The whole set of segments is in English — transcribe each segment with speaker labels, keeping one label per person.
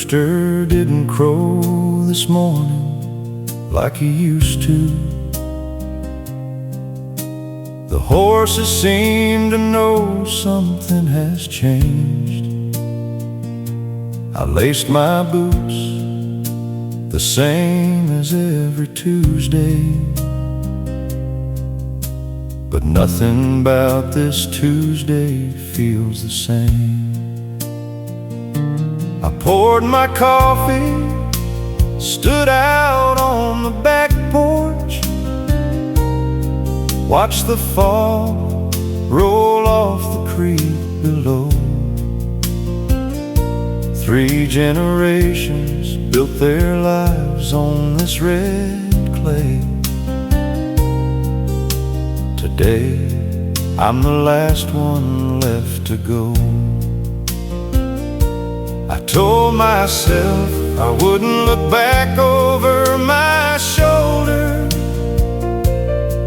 Speaker 1: rooster didn't crow this morning like he used to. The horses seem to know something has changed. I laced my boots the same as every Tuesday, but nothing about this Tuesday feels the same. I poured my coffee, stood out on the back porch, watched the fog roll off the creek below. 3 generations built their lives on this red clay. Today, I'm the last one left to go. I told myself I wouldn't look back over my shoulder.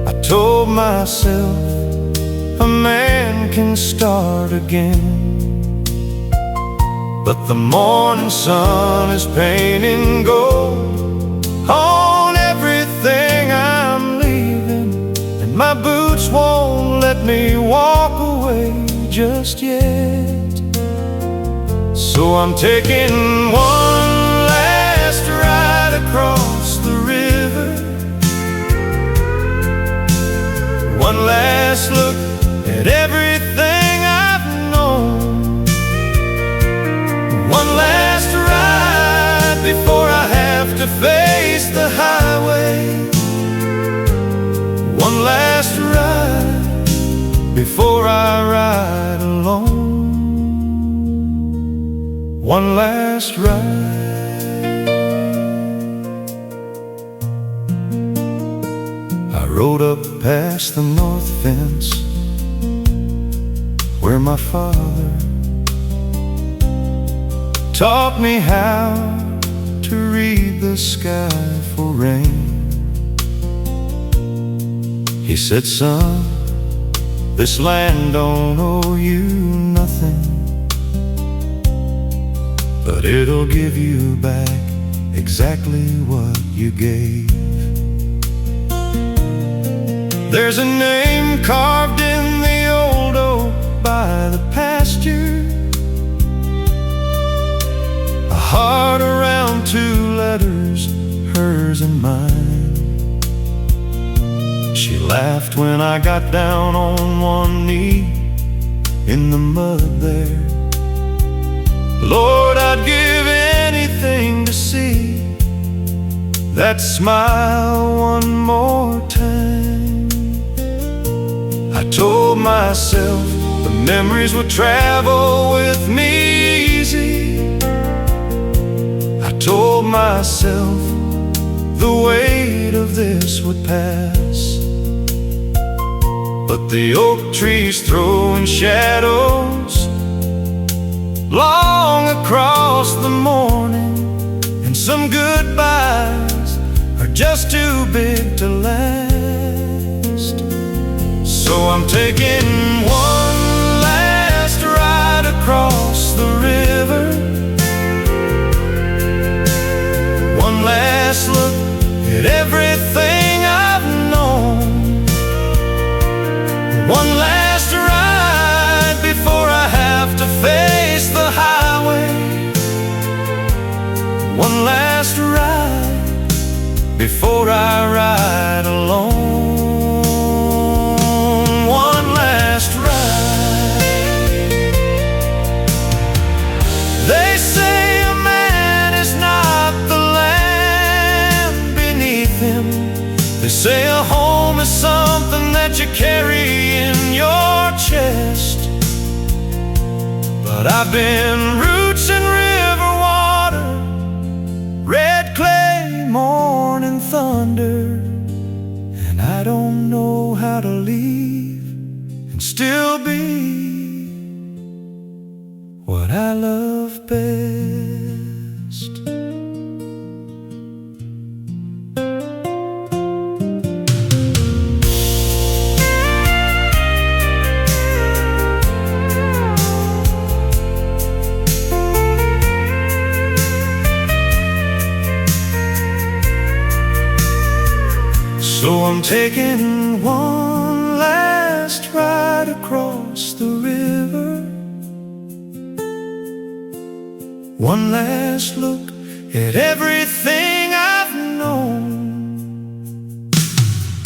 Speaker 1: I told myself a man can start again. But the morning sun is painting gold on everything I'm leaving, and my boots won't let me walk away just yet. So I'm taking one last ride across the river, one last look at everything I've known, one last ride before I have to face the highway, one last ride before I ride alone, one last ride. I rode up past the north fence where my father taught me how to read the sky for rain. He said, son, this land don't owe you nothing, but it'll give you back exactly what you gave. There's a name carved in the old oak by the pasture, a heart around 2 letters, hers and mine. She laughed when I got down on one knee in the mud there. Lord, I'd give anything to see that smile one more time. I told myself the memories would travel with me easy. I told myself the weight of this would pass, but the oak tree's throwing shadows long across the morning, and some goodbyes are just too big to last. So I'm taking one last ride across the river, one last look at everything I've known, one last ride before I have to face the highway, one last ride before I ride alone, one last ride. They say a man is not the land beneath him. They say a home is something that you carry in your chest. But I've been roots in river water, red clay, morning thunder, and I don't know how to leave and still be what I love best. So I'm taking one last ride across the river, one last look at everything I've known,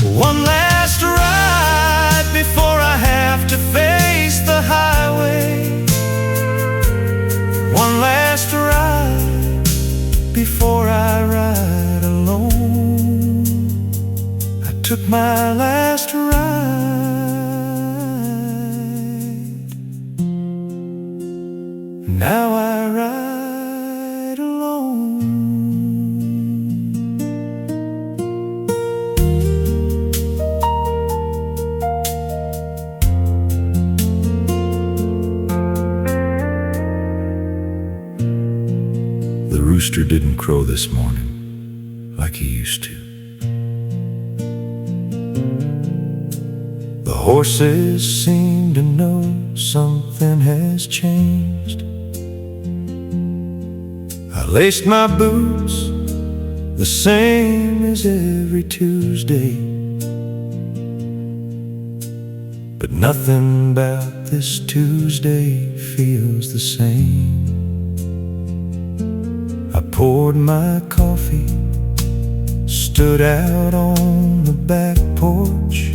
Speaker 1: one last ride before I have to face the highway, one last ride before I ride alone. I took my last ride, now I ride alone. The rooster didn't crow this morning like he used to. The horses seem to know something has changed. I laced my boots the same as every Tuesday, but nothing about this Tuesday feels the same. I poured my coffee, stood out on the back porch,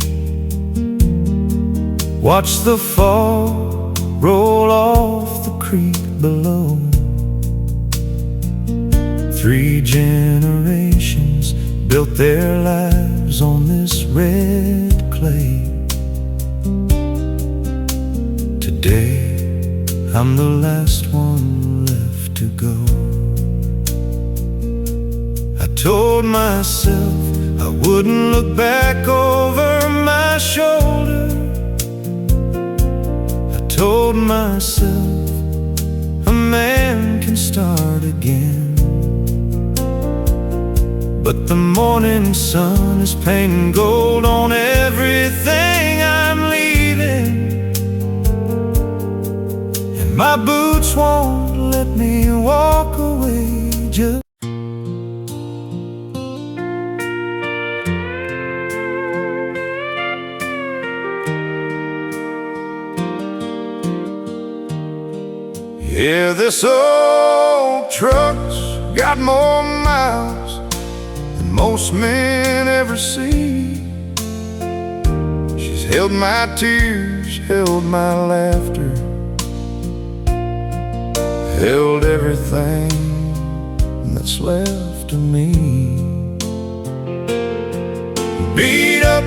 Speaker 1: watched the fall roll off the creek below. 3 generations built their lives on this red clay. Today, I'm the last one left to go. I told myself I wouldn't look back over my shoulder. I told myself a man can start again. But the morning sun is painting gold on everything I'm leaving, and my boots won't let me walk away just yeah, this old truck's got more miles than most men ever see. She's held my tears, held my laughter, held everything that's left of me. Beat up,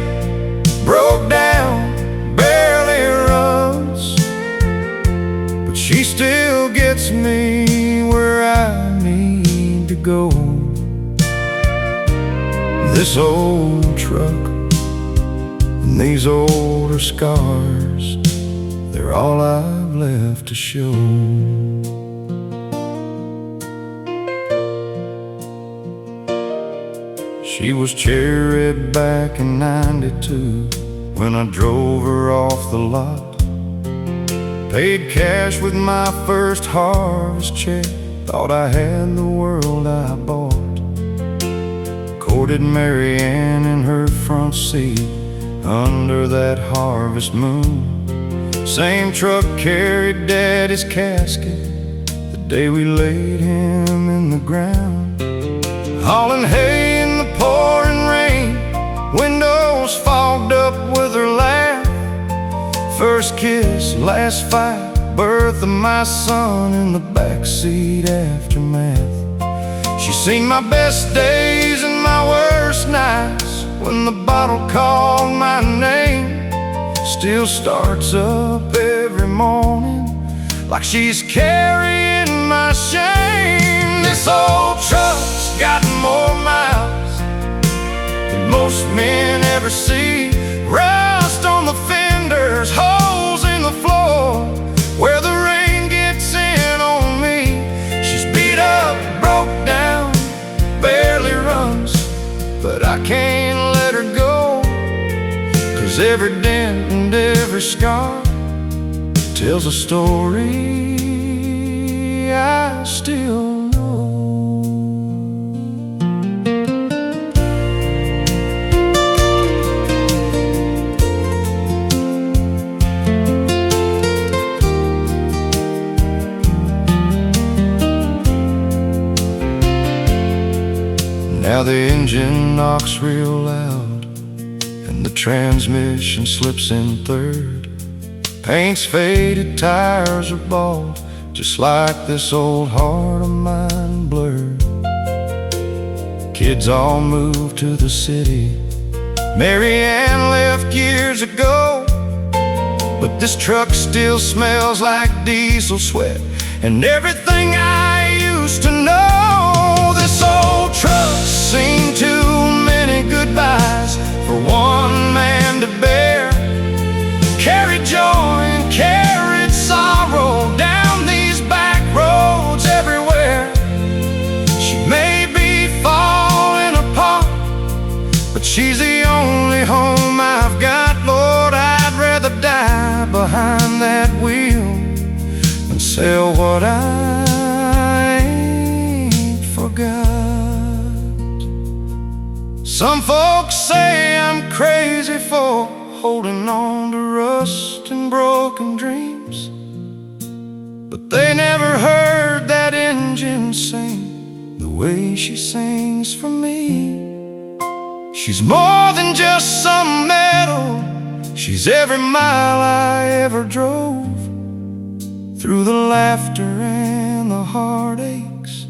Speaker 1: broke down, barely runs, but she still gets me where I need to go. This old truck and these older scars, they're all I've left to show. She was cherry back in '92 when I drove her off the lot. Paid cash with my first harvest check, thought I had the world I bought. Courted Mary Ann in her front seat under that harvest moon. Same truck carried Daddy's casket the day we laid him in the ground. Hauling hay in the pouring rain, windows fogged up with her laugh. First kiss, last fight, birth of my son in the backseat aftermath. She's seen my best days and my worst nights. When the bottle called my name, still starts up every morning like she's carrying my shame. This old truck's got more miles than most men ever see. Rust on the fenders, holes in the floor where the rain gets in on me. She's beat up, broke down, barely runs, but I can't let her go, 'cause every dent and every scar tells a story I still know. Now the engine knocks real loud, and the transmission slips in third. Paint's faded, tires are bald, just like this old heart of mine blurred. Kids all moved to the city. Mary Ann left years ago, but this truck still smells like diesel sweat and everything I used to know. This old truck's seen too many goodbyes for one man to bear. Carried joy and carried sorrow down these back roads everywhere. She may be falling apart, but she's the only home I've got. Lord, I'd rather die behind that wheel than sell what I ain't forgot. Some folks say I'm crazy for holding on to rust and broken dreams, but they never heard that engine sing the way she sings for me. She's more than just some metal, she's every mile I ever drove, through the laughter and the heartaches,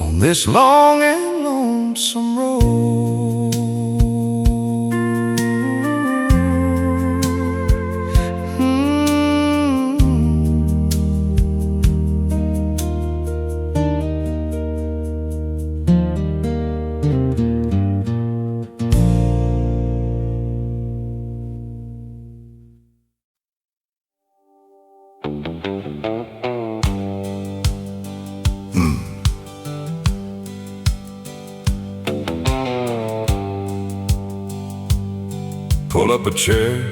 Speaker 1: on this long and lonesome road. Pull up a chair,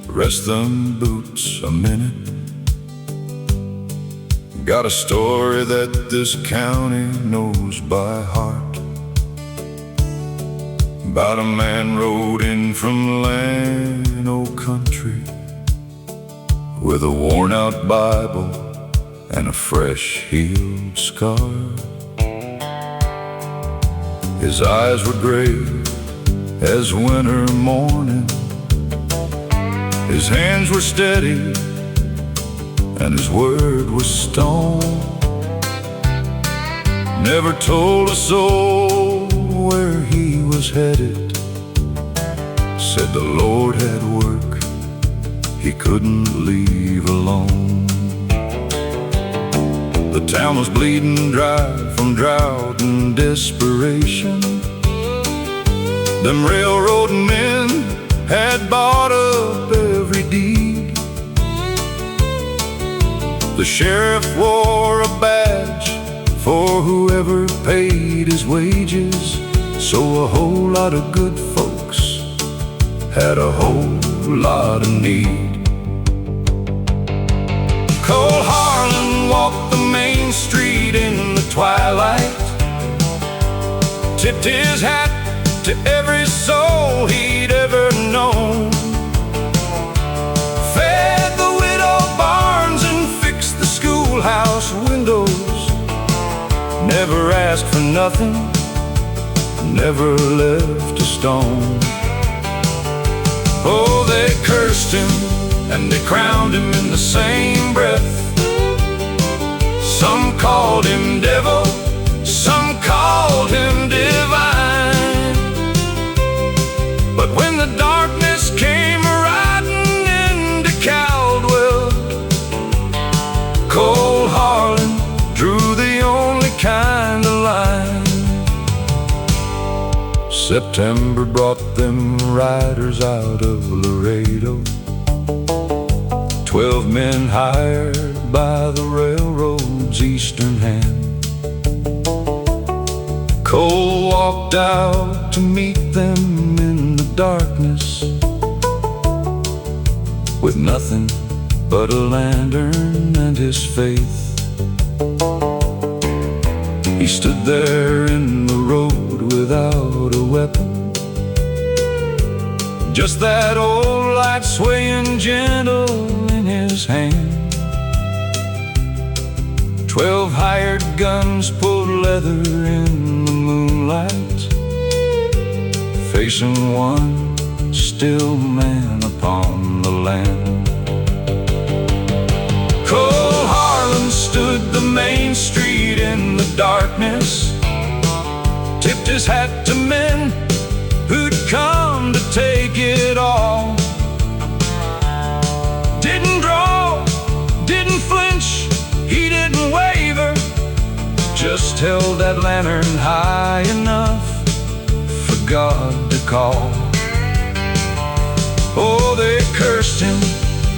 Speaker 1: rest them boots a minute. Got a story that this county knows by heart, about a man rode in from land, old country, with a worn-out Bible and a fresh-healed scar. His eyes were gray as winter morning, his hands were steady and his word was stone. Never told a soul where he was headed, said the Lord had work he couldn't leave alone. The town was bleeding dry from drought and desperation. Them railroad men had bought up every deed. The sheriff wore a badge for whoever paid his wages, so a whole lot of good folks had a whole lot of need. Cole Harlan walked the main street in the twilight, tipped his hat to every soul he'd ever known, fed the widow barns and fixed the schoolhouse windows, never asked for nothing, never left a stone. Oh, they cursed him and they crowned him in the same breath. Some called him devil, some called him divine. But when the darkness came riding into Caldwell, Cole Harlan drew the only kind of line. September brought them riders out of Laredo, 12 men hired by the railroad's eastern hand. Cole walked out to meet them in the darkness, with nothing but a lantern and his faith. He stood there in the road without a weapon, just that old light swaying gentle in his hand. 12 hired guns pulled leather in the moonlight, facing one still man upon the land. Cold Harlan stood the main street in the darkness, tipped his hat to men who'd come to take it all. Didn't draw, didn't flinch, he didn't waver, just held that lantern high enough for God to call. Oh, they cursed him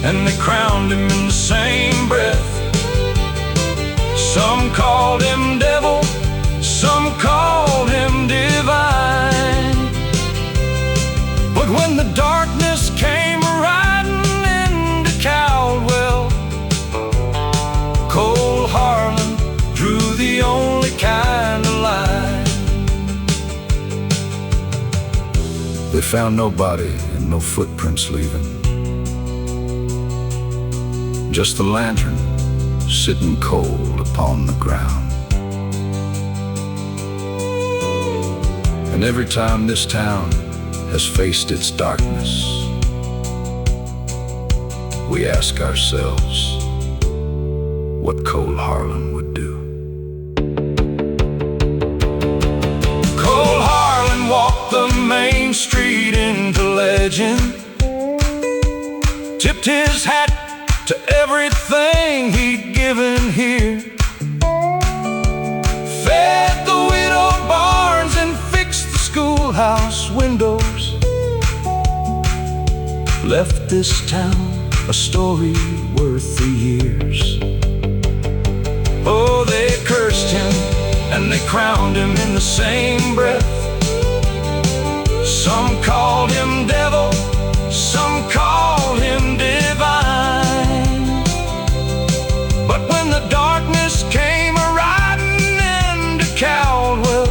Speaker 1: and they crowned him in the same breath. Some called him devil, some called him divine. But when the darkness came riding into Caldwell, Cold Harlan drew the only kind of line. They found nobody and no footprints leaving, just the lantern sitting cold upon the ground. And every time this town has faced its darkness, we ask ourselves what Cold Harlan would do. Cold Harlan walked the main street into legend, tipped his hat to everything he'd given here, fed the widow barns and fixed the schoolhouse windows, left this town a story worth the years. Oh, they cursed him and they crowned him in the same breath. Some called him devil, some called him divine. But when the darkness came a-riding into Caldwell,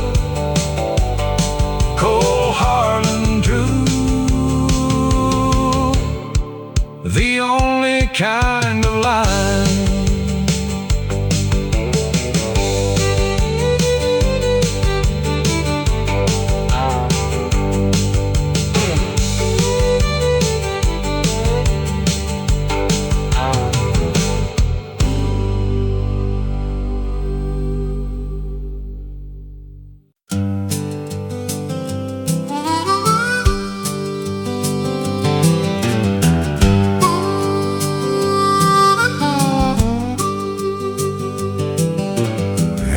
Speaker 1: Cold Harlan drew the only kind of line.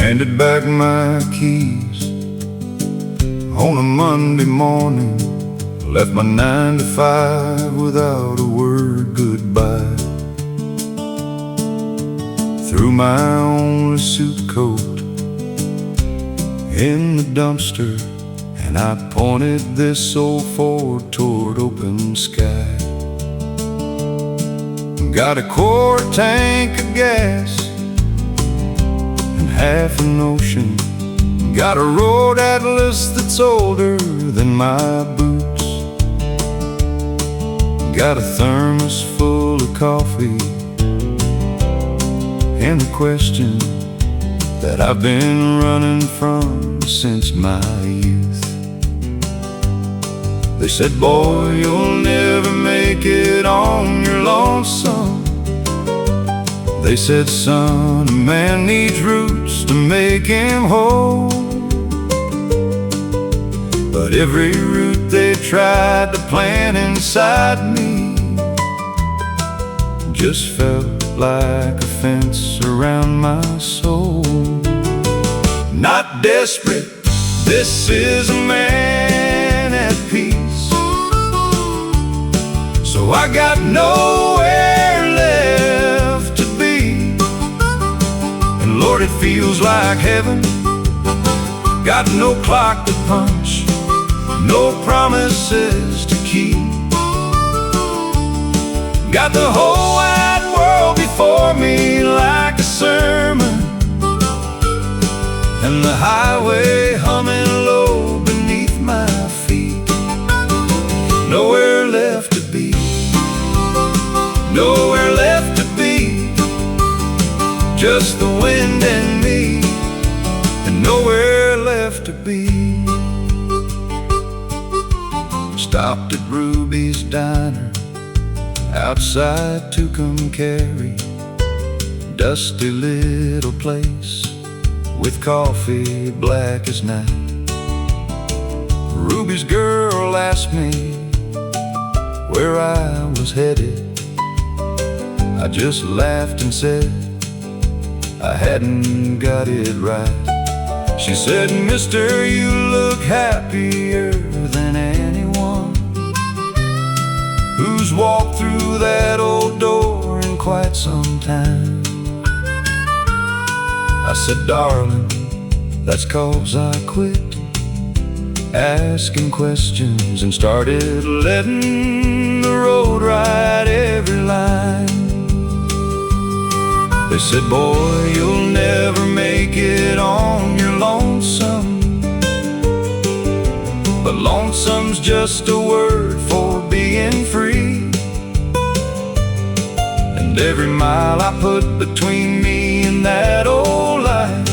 Speaker 1: Handed back my keys on a Monday morning, left my 9 to 5 without a word goodbye. Threw my only suit coat in the dumpster, and I pointed this old Ford toward open sky. Got a quart tank of gas, half an ocean, got a road atlas that's older than my boots, got a thermos full of coffee, and the question that I've been running from since my youth. They said, boy, you'll never make it on your lonesome. They said, son, a man needs roots to make him whole. But every root they tried to plant inside me just felt like a fence around my soul. Not desperate, this is a man at peace. So I got nowhere left to be, and Lord, it feels like heaven. Got no clock to punch, no promises to keep. Got the whole wide world before me like a sermon, and the highway humming low beneath my feet. Nowhere left to be, nowhere left to be, just the wind to be. Stopped at Ruby's Diner outside Tucumcari, dusty little place with coffee black as night. Ruby's girl asked me where I was headed. I just laughed and said I hadn't got it right. She said, "Mister, you look happier than anyone who's walked through that old door in quite some time." I said, "Darling, that's 'cause I quit asking questions and started letting the road ride every line." They said, "Boy, you'll never make it on your lonesome, but lonesome's just a word for being free. And every mile I put between me and that old life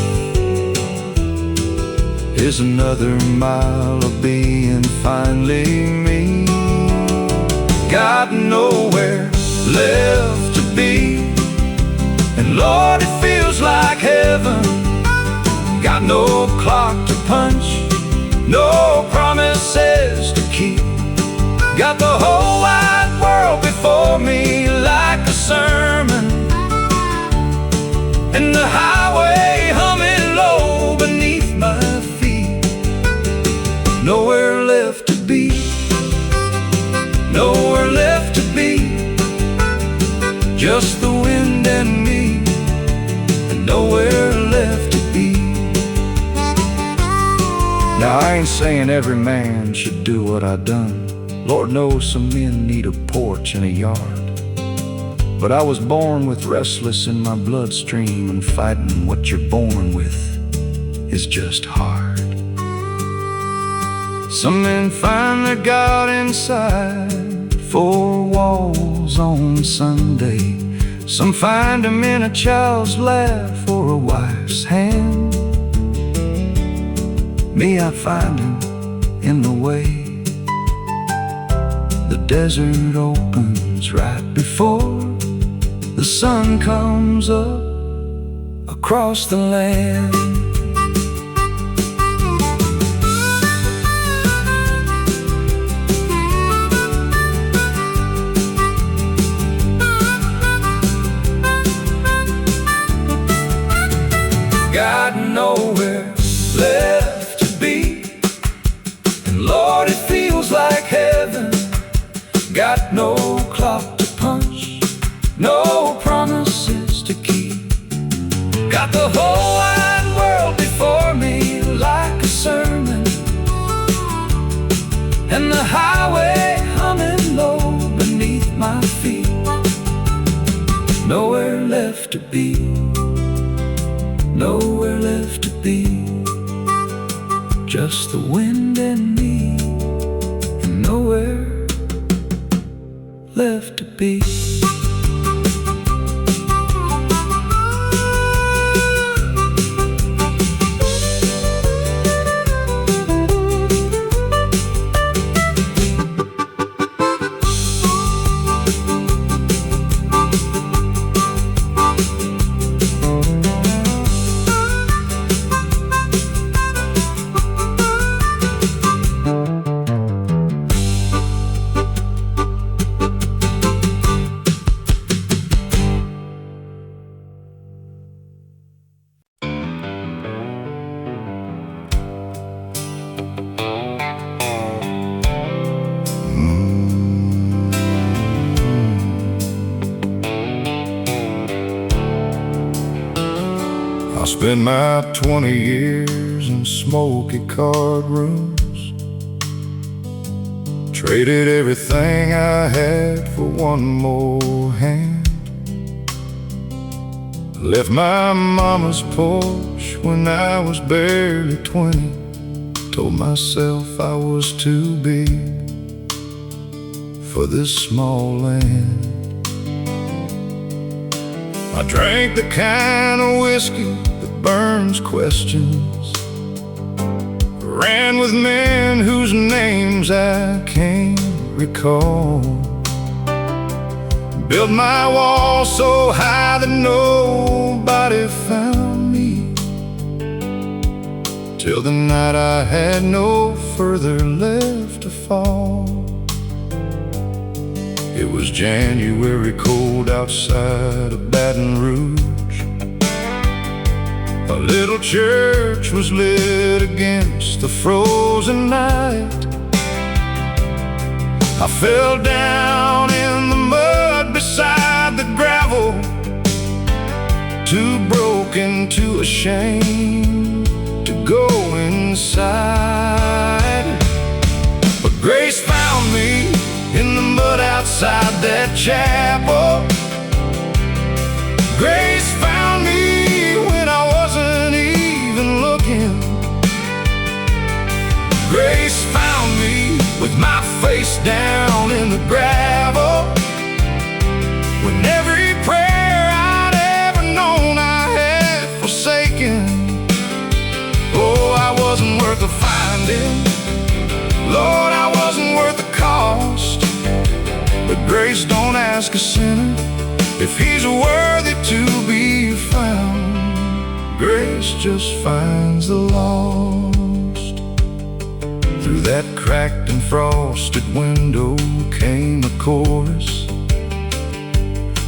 Speaker 1: is another mile of being finally me. Got nowhere left to be, and Lord, it feels like heaven. Got no clock to punch, no promises to keep. Got the whole wide world before me like a sermon, and the highway humming low beneath my feet. Nowhere left to be, nowhere left to be, just the wind and me, and nowhere left to be. Now I ain't saying every man should do what I done. Lord knows some men need a porch and a yard. But I was born with restless in my bloodstream, and fighting what you're born with is just hard. Some men find their God inside four walls on Sunday. Some find him in a child's laugh or a wife's hand. Me, I find him in the way the desert opens right before the sun comes up across the land. Got nowhere left to be, and Lord, it feels like heaven. Got no clock to punch, no promises to keep. Got the whole wide world before me like a sermon, and the highway humming low beneath my feet. Nowhere left to be, nowhere left to be, just the wind and me, and nowhere left to be. I spent my 20 years in smoky card rooms, traded everything I had for one more hand. Left my mama's porch when I was barely 20, told myself I was too big for this small land. I drank the kind of whiskey that burns questions, ran with men whose names I can't recall. Built my wall so high that nobody found me, till the night I had no further left to fall. It was January cold outside of Baton Rouge. A little church was lit against the frozen night. I fell down in the mud beside the gravel, too broken, too ashamed to go inside. But grace found me in the mud outside that chapel. Grace found me when I wasn't even looking. Grace found me with my face down in the gravel, when every prayer I'd ever known I had forsaken. Oh, I wasn't worth the finding, Lord, I wasn't worth the cost. But grace don't ask a sinner if he's worthy to be found. Grace just finds the lost. Through that cracked and frosted window came a chorus,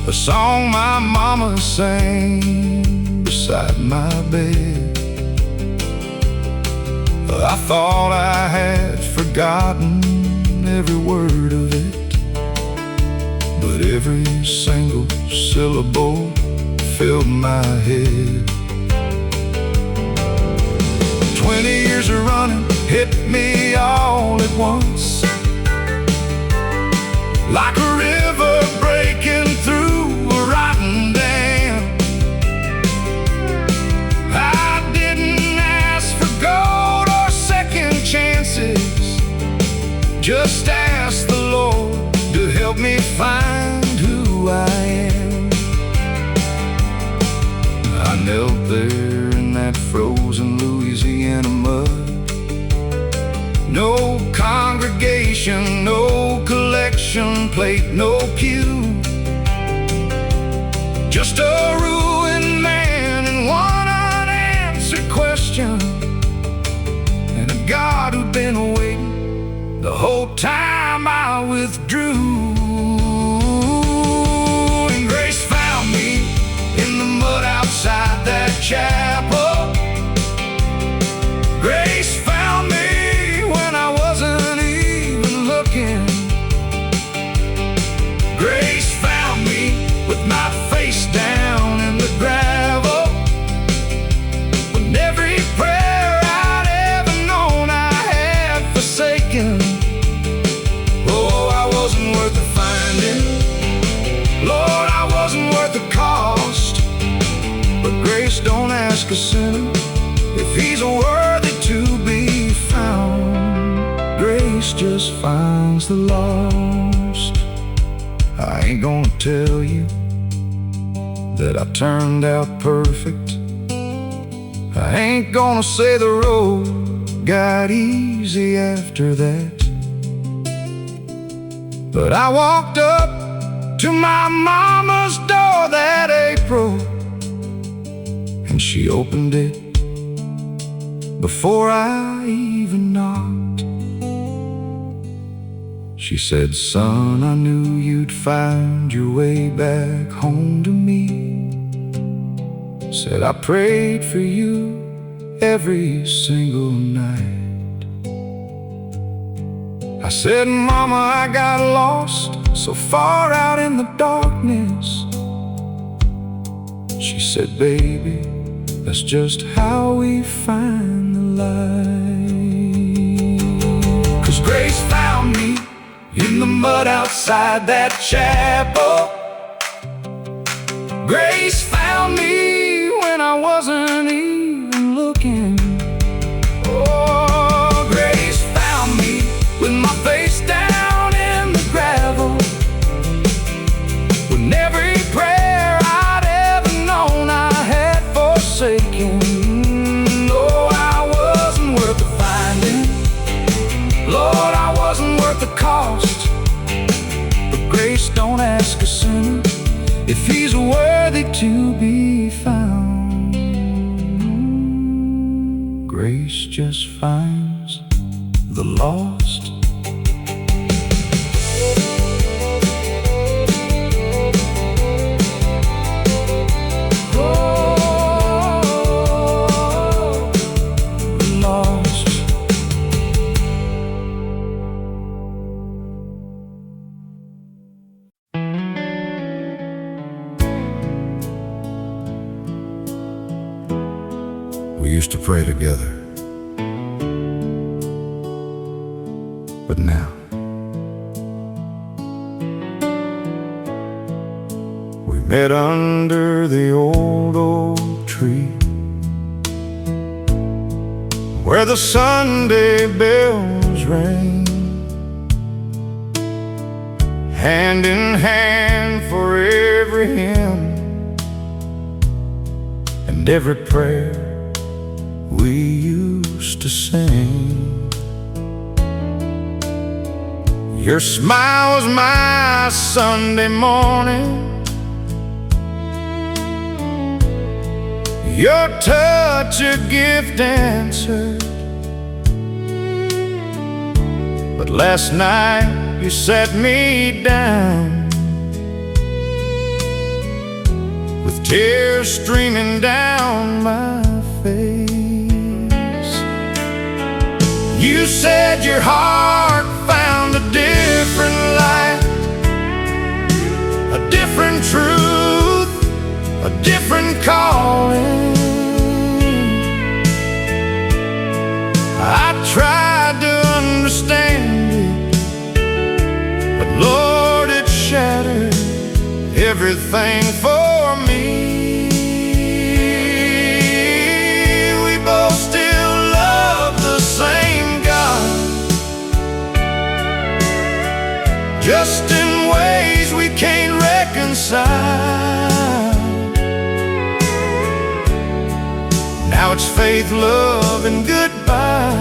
Speaker 1: a song my mama sang beside my bed. I thought I had forgotten every word of it, but every single syllable filled my head. 20 years of running hit me all at once, like a river breaking through a rotten dam. I didn't ask for gold or second chances, just asked the Lord to help me find who I am. I knelt there in that frozen Louisiana mud. No congregation, no collection plate, no pew, just a ruined man and one unanswered question, and a God who'd been waiting the whole time I withdrew. And grace found me in the mud outside that chapel. Grace found me when I wasn't even looking. Grace found me with my face down in the gravel, when every prayer I'd ever known I had forsaken. Oh, I wasn't worth the finding, Lord, I wasn't worth the cost. But grace don't ask a sinner if he's worthy to be found. Grace just finds the lost. I ain't gonna tell you that I turned out perfect. I ain't gonna say the road got easy after that. But I walked up to my mama's door that April, and she opened it before I even knocked. She said, "Son, I knew you'd find your way back home to me." Said, "I prayed for you every single night." I said, "Mama, I got lost so far out in the darkness." She said, "Baby, that's just how we find the light." 'Cause grace found me in the mud outside that chapel. Grace found me when I wasn't even looking. Oh, grace found me with my face down in the gravel, when every prayer I'd ever known I had forsaken. Oh, I wasn't worth the find. grace just finds the lost. We used to pray together, but now we met under the old oak tree, where the Sunday bells rang, hand in hand for every hymn and every prayer we used to sing. Your smile was my Sunday morning, your touch a gift answered. But last night you sat me down, with tears streaming down my face. You said your heart found a different light, a different truth, a different calling. I tried to understand it, but Lord, it shattered everything for me. We both still love the same God, just in ways we can't reconcile. Now it's faith, love, and goodbye,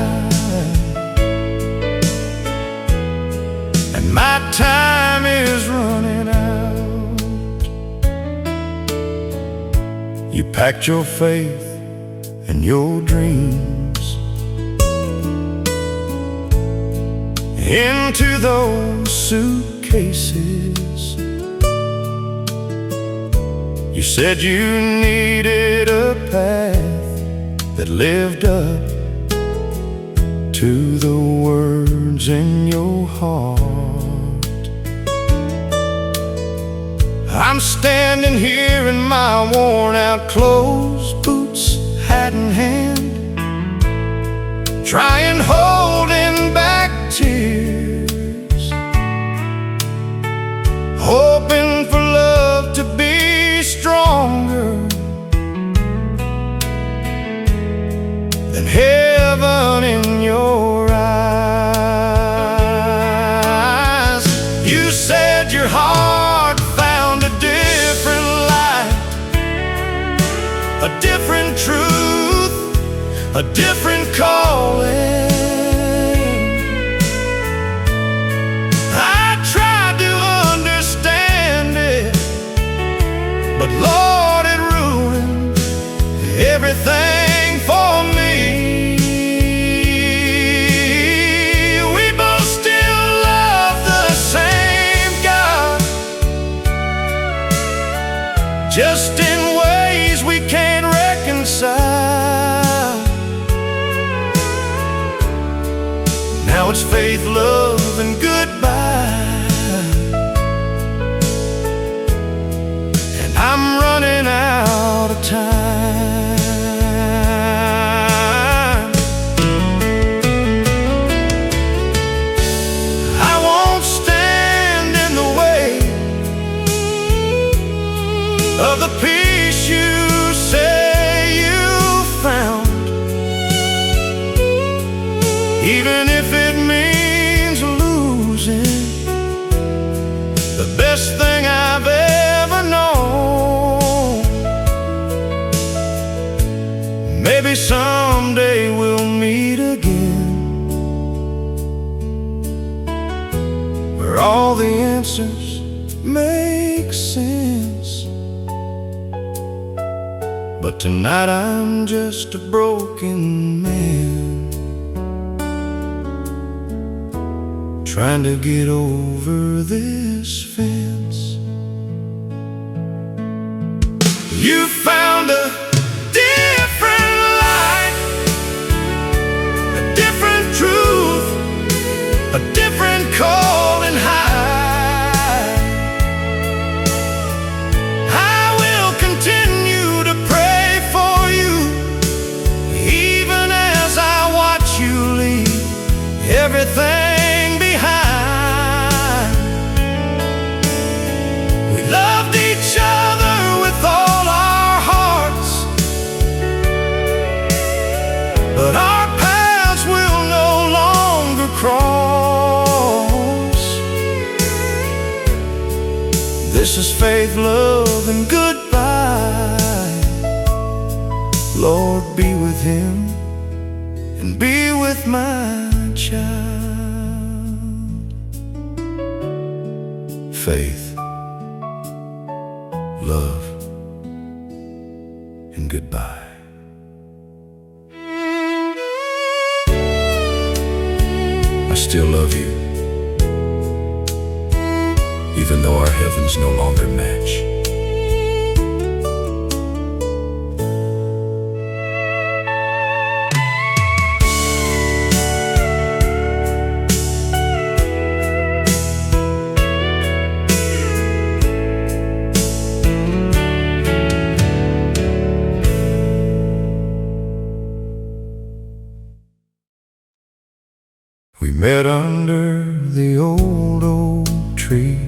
Speaker 1: and my time is running out. You packed your faith and your dreams into those suitcases. You said you needed a path that lived up to the words in your heart. I'm standing here in my worn-out clothes, boots, hat in hand, trying, holding back tears, hoping for love to be stronger than heaven in your eyes. You said your heart found a different light, a different truth, a different calling. I tried to understand it, but Lord, it ruined everything for me. We both still love the same God, just in ways we can't reconcile. Now it's faith, love, and goodbye, and I'm running out of time. I won't stand in the way of the peace you say you found, even if it means losing the best thing I've ever known. Maybe someday we'll meet again, where all the answers make sense. But But tonight I'm just a broken man, trying to get over this fence. You found a different light, a different truth, a different call and high. I will continue to pray for you, even as I watch you leave everything behind. We loved each other with all our hearts, but our paths will no longer cross. This is faith, love, and goodbye. Lord, be with him and be with my child. Faith, love, and goodbye. I still love you, even though our heavens no longer match. We met under the old oak tree,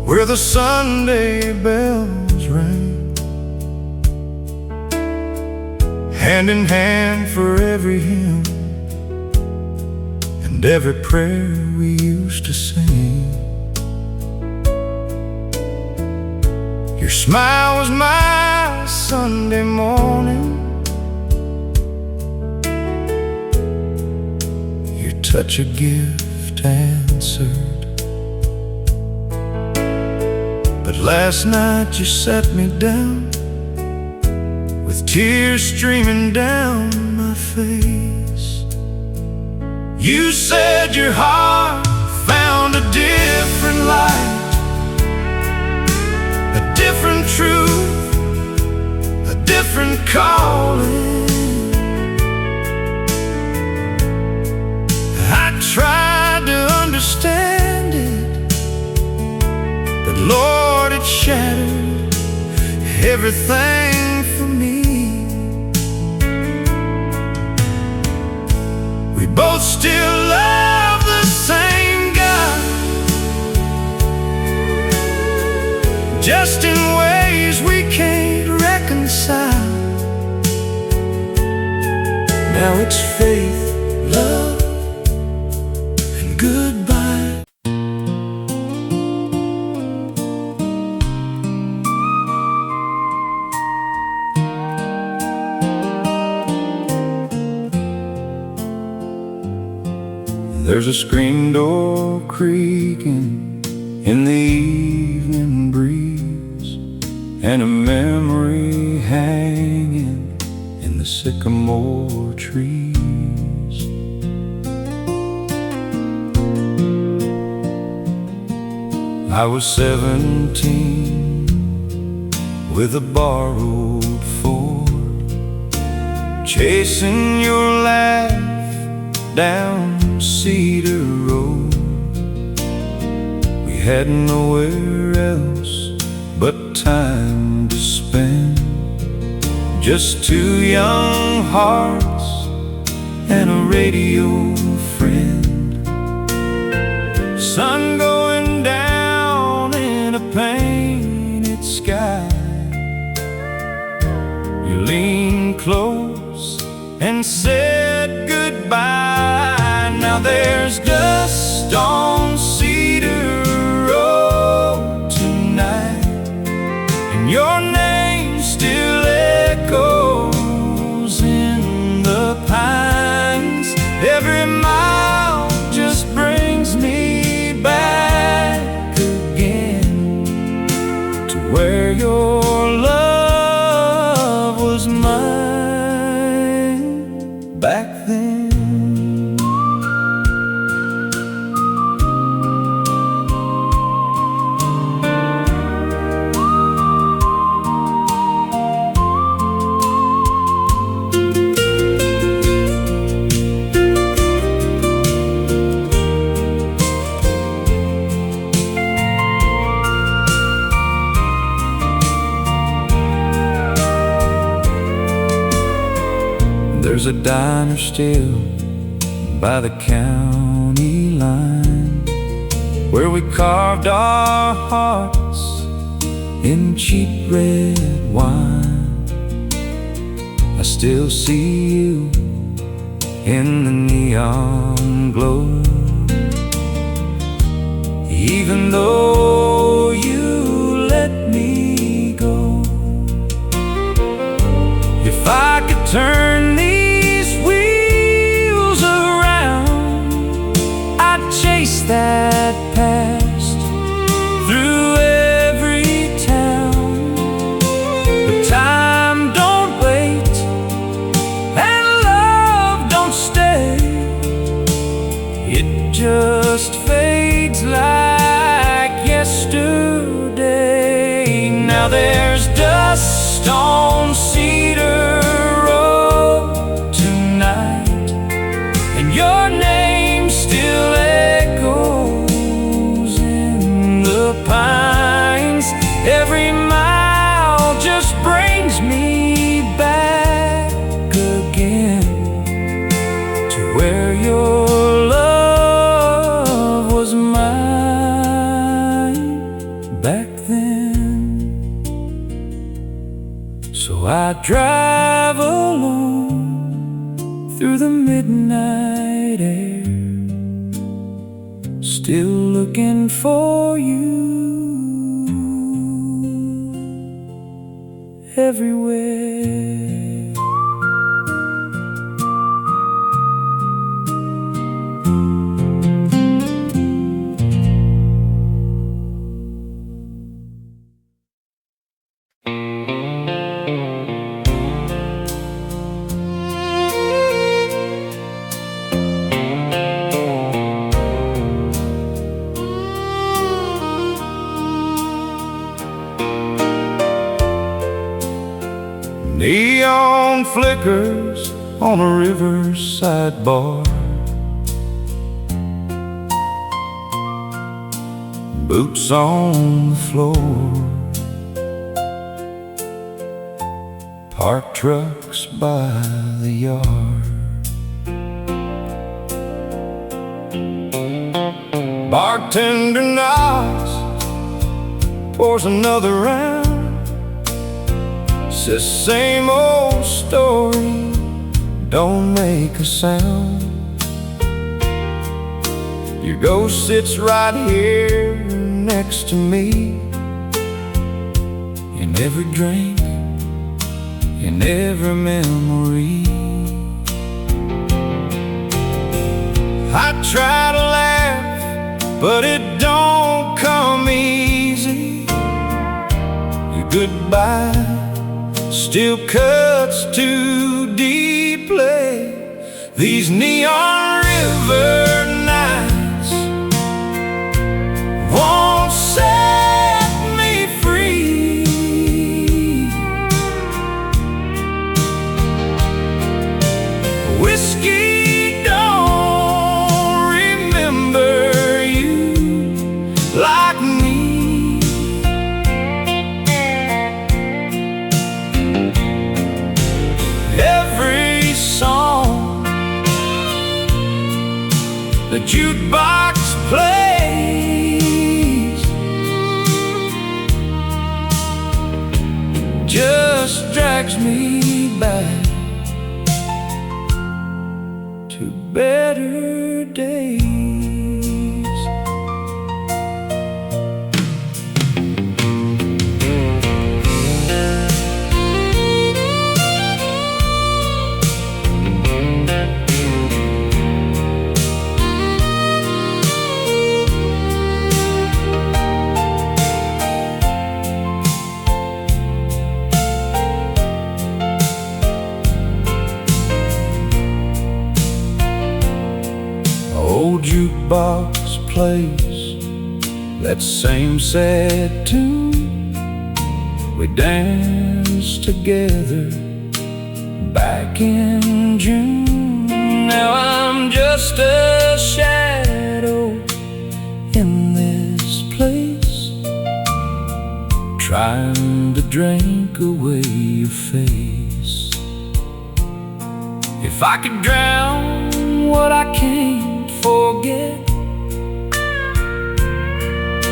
Speaker 1: where the Sunday bells rang, hand in hand for every hymn and every prayer we used to sing. Your smile was my Sunday morning, such a gift answered. But last night you sat me down, with tears streaming down my face. You said your heart found a different light, a different truth, a different calling. I tried to understand it, but Lord, it shattered everything for me. We both still love the same God, just in ways we can't reconcile. Now it's faith, love, goodbye. There's a screen door creaking in the evening breeze, and a memory hanging in the sycamore trees. I was 17 with a borrowed Ford, chasing your laugh down Cedar Road. We had nowhere else but time to spend, just two young hearts and a radio friend. Sun going down in a painted sky. You leaned close and said goodbye. Now there's dust on Cedar Road tonight, and your name still echoes in the pines. Every mile just brings me back again to where your There's a diner still by the county line, where we carved our hearts in cheap red wine. I still see you in the neon glow, even though you let me go. If I could turn these wheels around, I'd chase that past through every town. But time don't wait, and love don't stay. It just fades like yesterday. Now there's dust on Cedar Road tonight, and your name still echoes in the pines. Every mile just brings me back again to where your love was mine back then. So I drive alone through the midnight air, still looking for you everywhere. Neon flickers on a riverside bar, boots on the floor, parked trucks by the yard. Bartender nods, pours another round, says same old story, don't make a sound. Your ghost sits right here next to me, in every drink, in every memory. I try to laugh, but it don't come easy. Your goodbye still cuts too deeply. These neon river nights won't set me free. Whiskey don't remember you like me. The jukebox plays, just drags me back to better days. Old jukebox plays that same sad tune. We danced together back in June. Now I'm just a shadow in this place, trying to drink away your face. If I could drown what I can't forget,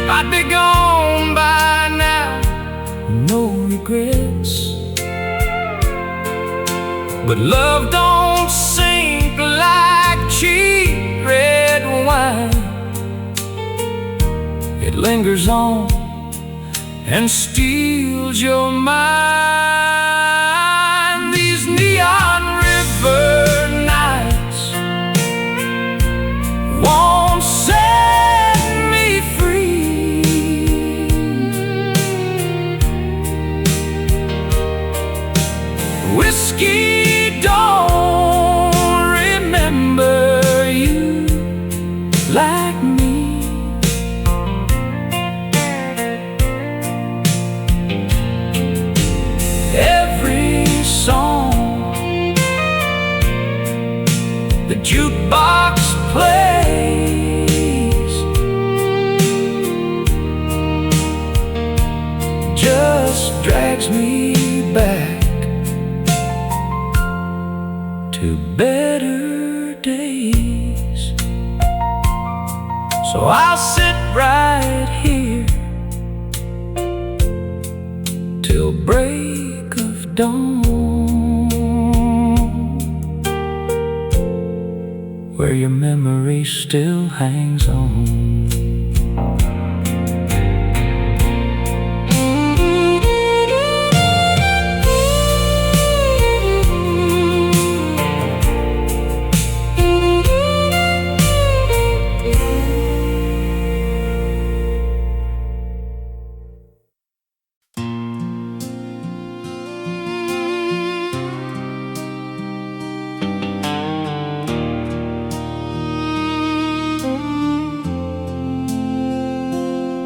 Speaker 1: I'd be gone by now, no regrets. But love don't sink like cheap red wine. It lingers on and steals your mind. These neon river nights won't set me free. Whiskey don't remember you like me. Every song the jukebox plays just drags me back to better days. So I'll sit right here till break of dawn, where your memory still hangs on.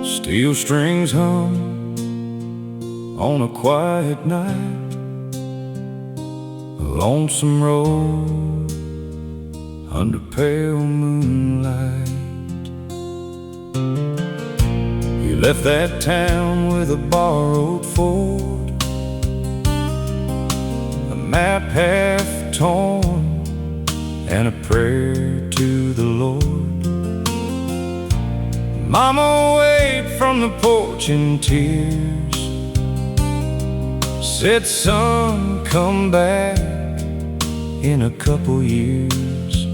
Speaker 1: Steel strings hum on a quiet night, a lonesome road under pale moonlight. You left that town with a borrowed Ford, a map half torn, and a prayer to the Lord. Mama waved from the porch in tears, said, son, come back in a couple years.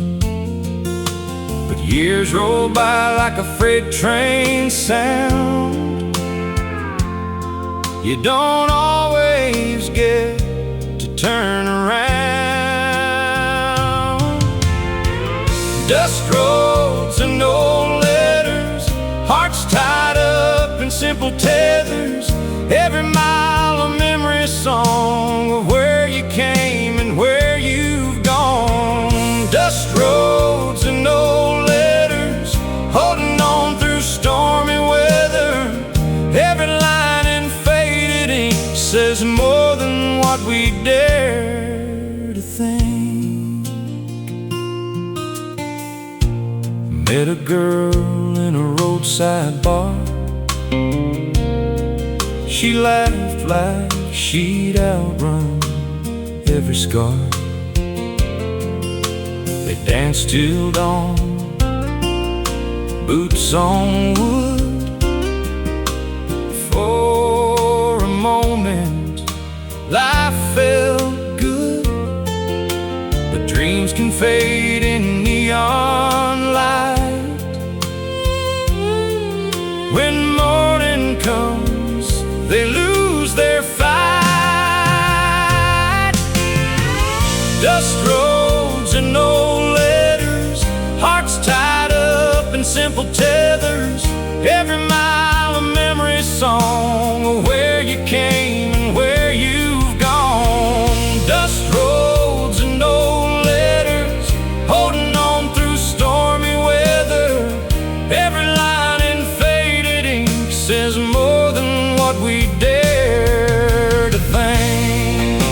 Speaker 1: But years roll by like a freight train sound. You don't always get to turn around. Dust roads and old letters, hearts tied up in simple tethers. Every mile a memory song of where you came and where you've gone. Dust roads and old letters, holding on through stormy weather. Every line in faded ink says more than what we dare to think. Met a girl in a roadside bar. She laughed like she'd outrun every scar. They danced till dawn, boots on wood. For a moment life felt good, but dreams can fade in neon light. When morning comes, they lose their fight. Dust roads and old letters, hearts tied up in simple tethers. Every mile a memory song of where you came and where you've gone. Dust roads and old letters, holding on through stormy weather. Every line in faded ink says more than what we dare to think.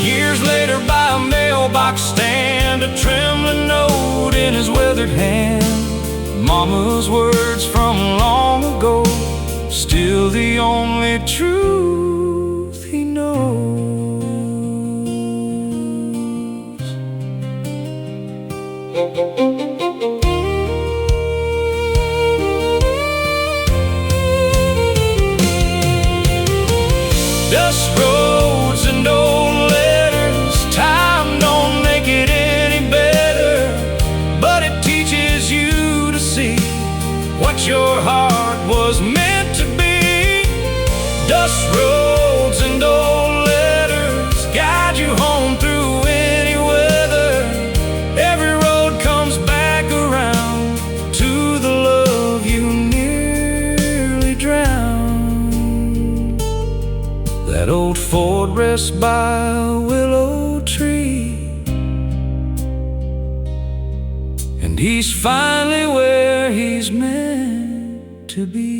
Speaker 1: Years later, by a mailbox stand, a trembling note in his weathered hand. Mama's words from long ago still still the only truth he knows. Dust roads and old letters, time don't make it any better, but it teaches you to see what your heart was meant to be. Dust roads and old letters guide you home through any weather. Every road comes back around to the love you nearly drowned. That old Ford rests by a willow tree, and he's finally where he's meant to be.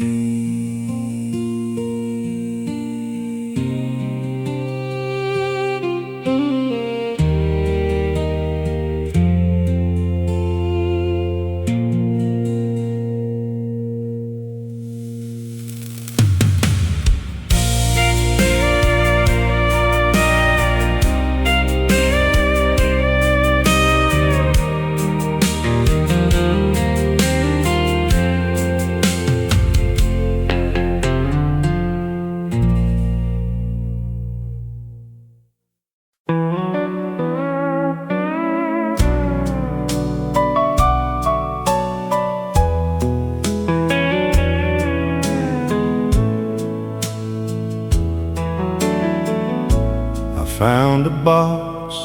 Speaker 1: Found a box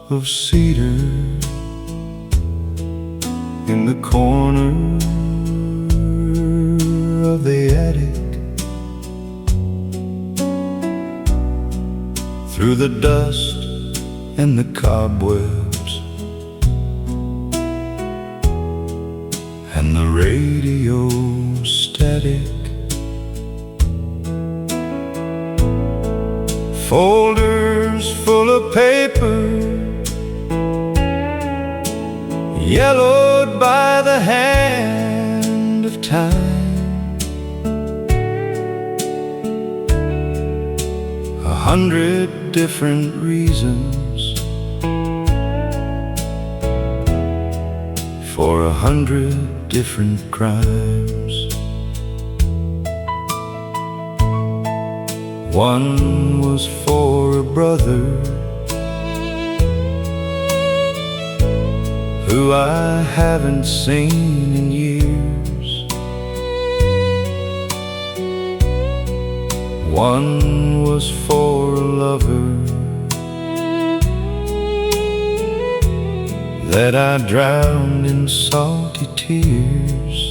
Speaker 1: of cedar in the corner of the attic. Through the dust and the cobwebs and the radio static, folders full of paper, yellowed by the hand of time. 100 different reasons for 100 different crimes. One was for a brother who I haven't seen in years. One was for a lover that I drowned in salty tears.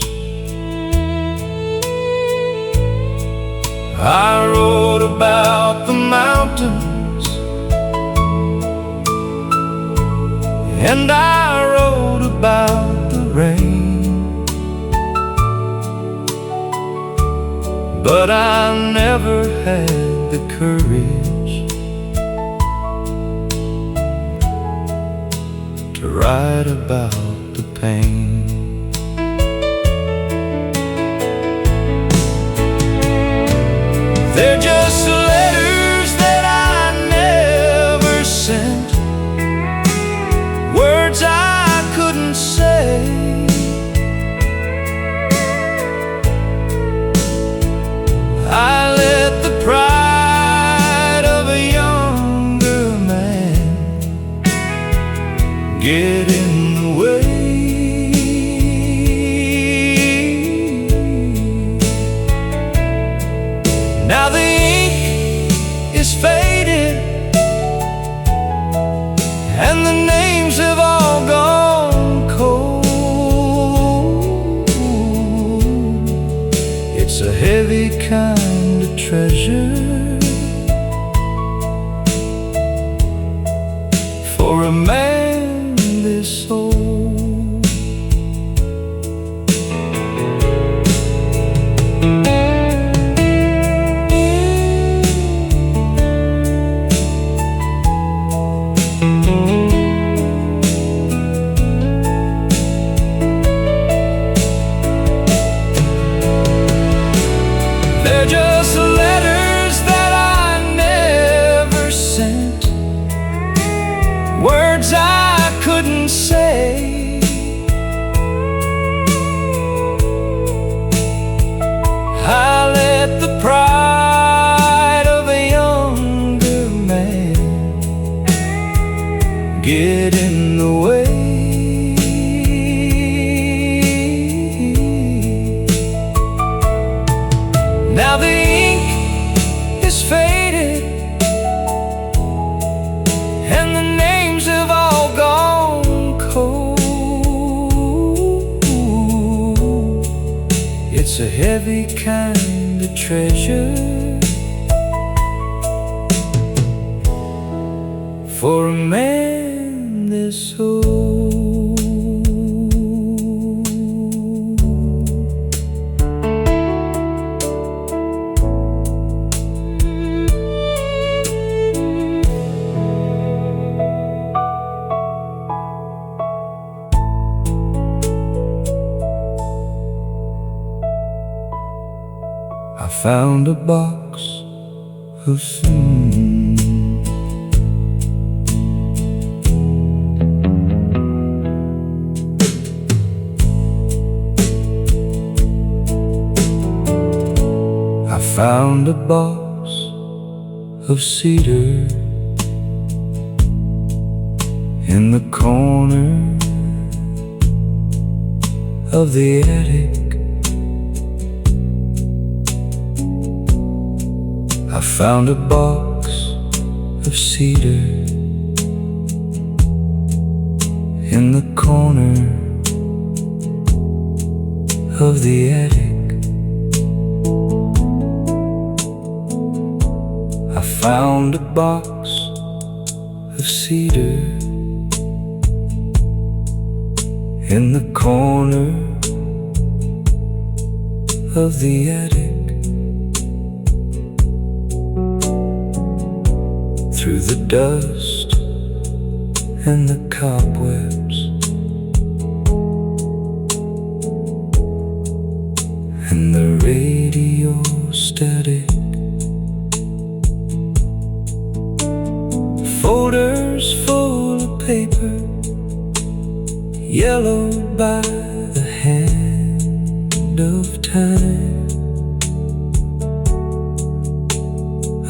Speaker 1: I wrote about the mountains, and I wrote about the rain, but I never had the courage to write about the pain. They're just letters that I never sent, words I couldn't say. I let the pride of a younger man get in the way. Now the ink is faded and the names have all gone cold. It's a heavy kind of treasure for a man this old. They're just letters that I never sent, words I couldn't say. I let the pride of a younger man get in the way. Now the ink is faded and the names have all gone cold. It's a heavy kind of treasure for a man this old. I found a box of I found a box of cedar in the corner of the attic. I found a box of cedar in the corner of the attic. I found a box of cedar in the corner of the attic. Through the dust and the cobwebs and the radio static, folders full of paper yellowed by the hand of time.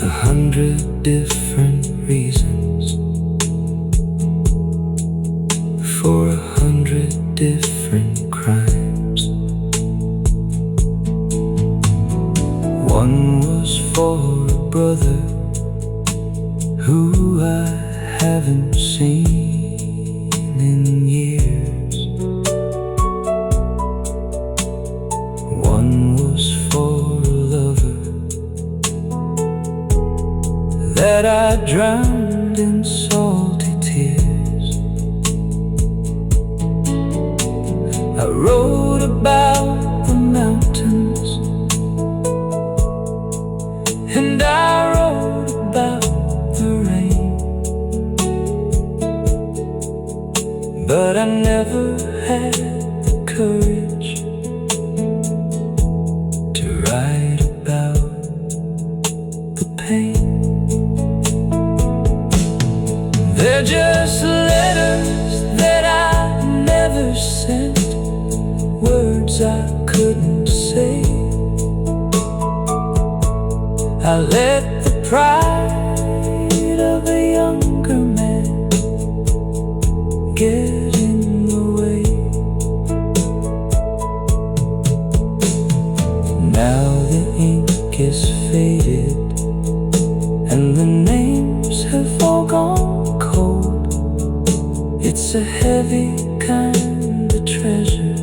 Speaker 1: 100 different reasons for 100 different crimes. One was for a brother who I haven't seen in years. One was for a lover that I drowned in salty tears. I wrote about the mountains and I wrote about the rain, but I never had the courage to write about the pain. They're just letters that I never sent, words I couldn't say. I let the pride of a younger man get in the way. Now the ink is faded and the names have all gone cold. It's a heavy kind of treasure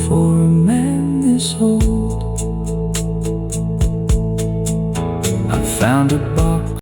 Speaker 1: for a man this old. I found a box